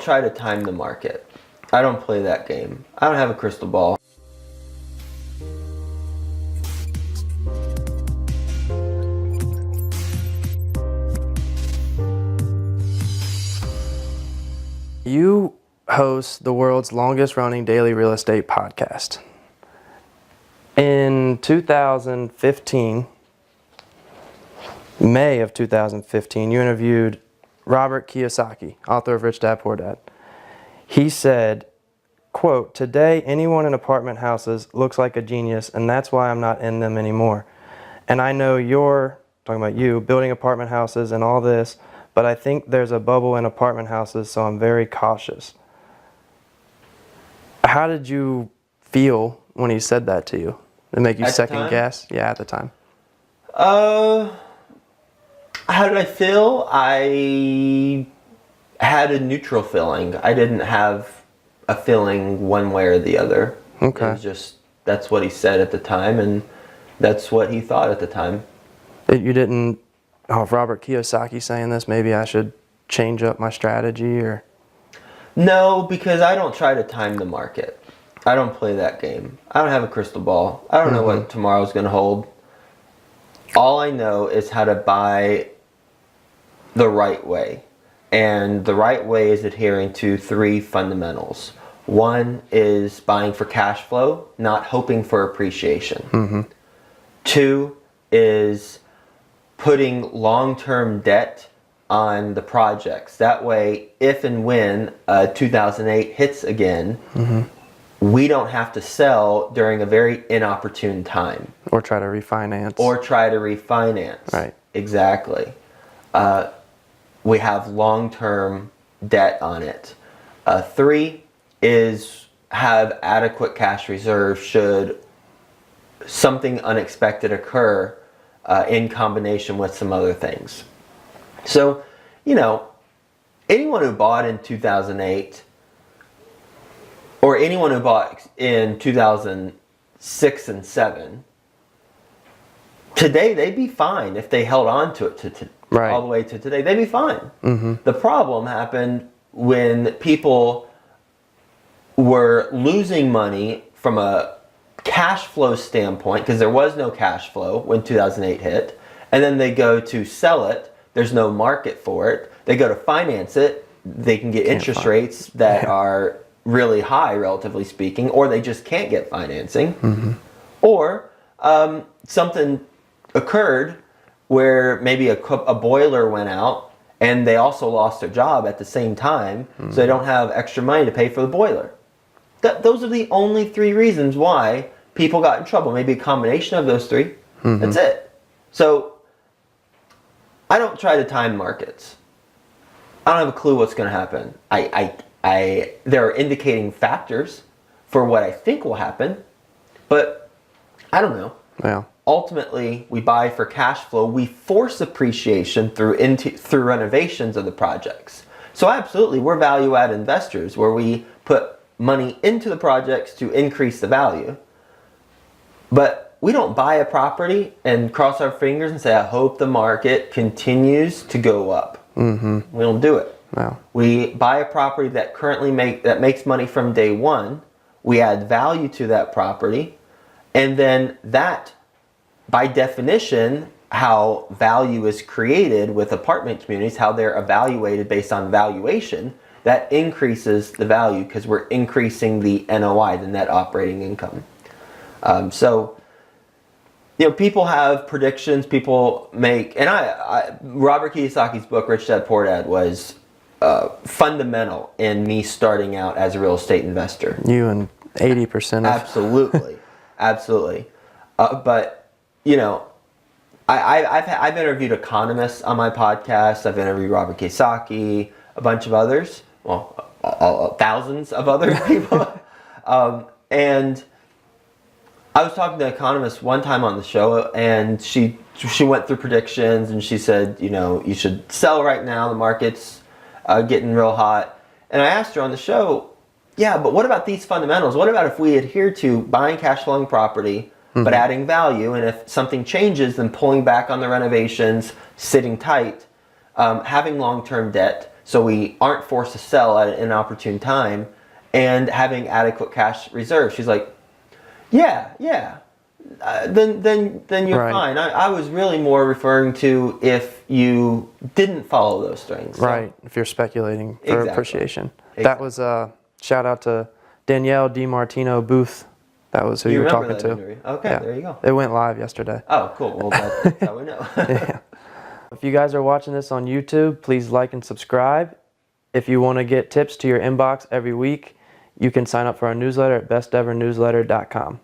don't try to time the market. I don't play that game. I don't have a crystal ball. You host the world's longest running daily real estate podcast. In 2015, May of 2015, you interviewed Robert Kiyosaki, author of Rich Dad, Poor Dad. He said, quote, "Today, anyone in apartment houses looks like a genius, and that's why I'm not in them anymore. And I know you're," talking about you, "building apartment houses and all this, but I think there's a bubble in apartment houses, so I'm very cautious." How did you feel when he said that to you? Did it make you second guess? Yeah, at the time. How did I feel? I had a neutral feeling. I didn't have a feeling one way or the other. Okay. It was just, that's what he said at the time, and that's what he thought at the time. You didn't, oh, if Robert Kiyosaki saying this, maybe I should change up my strategy, or? No, because I don't try to time the market. I don't play that game. I don't have a crystal ball. I don't know what tomorrow's going to hold. All I know is how to buy the right way. And the right way is adhering to 3 fundamentals. One is buying for cash flow, not hoping for appreciation. 2 is putting long-term debt on the projects. That way, if and when 2008 hits again, we don't have to sell during a very inopportune time. Or try to refinance. Right. Exactly. We have long-term debt on it. 3 is have adequate cash reserve should something unexpected occur in combination with some other things. So, anyone who bought in 2008 or anyone who bought in 2006 and 7, today they'd be fine if they held on to it all the way to today. They'd be fine. The problem happened when people were losing money from a cash flow standpoint, because there was no cash flow when 2008 hit, and then they go to sell it. There's no market for it. They go to finance it. They can get interest rates that are really high, relatively speaking, or they just can't get financing. Or something occurred where maybe a boiler went out and they also lost their job at the same time, so they don't have extra money to pay for the boiler. Those are the only 3 reasons why people got in trouble. Maybe a combination of those 3. That's it. So I don't try to time markets. I don't have a clue what's going to happen. There are indicating factors for what I think will happen, but I don't know. Yeah. Ultimately, we buy for cash flow. We force appreciation through renovations of the projects. So absolutely, we're value-add investors where we put money into the projects to increase the value. But we don't buy a property and cross our fingers and say, I hope the market continues to go up. We don't do it. No. We buy a property that currently makes money from day one. We add value to that property, and then that, by definition, how value is created with apartment communities, how they're evaluated based on valuation, that increases the value because we're increasing the NOI, the net operating income. So, people have predictions, people make, and Robert Kiyosaki's book, Rich Dad, Poor Dad, was fundamental in me starting out as a real estate investor. You and 80% of... Absolutely. Absolutely. But, I've interviewed economists on my podcast. I've interviewed Robert Kiyosaki, a bunch of others. Well, thousands of other people. And I was talking to an economist one time on the show, and she went through predictions, and she said, you should sell right now. The market's getting real hot. And I asked her on the show, yeah, but what about these fundamentals? What about if we adhere to buying cash flowing property, but adding value, and if something changes, then pulling back on the renovations, sitting tight, having long-term debt, so we aren't forced to sell at an inopportune time, and having adequate cash reserves. She's like, yeah. Then you're fine. I was really more referring to if you didn't follow those strings. So. Right, if you're speculating for appreciation. That was shout out to Danielle DiMartino Booth. That was who you were talking to. Interview? Okay, yeah. There you go. It went live yesterday. Oh, cool. Well, that's how we know. Yeah. If you guys are watching this on YouTube, please like and subscribe. If you want to get tips to your inbox every week, you can sign up for our newsletter at bestevernewsletter.com.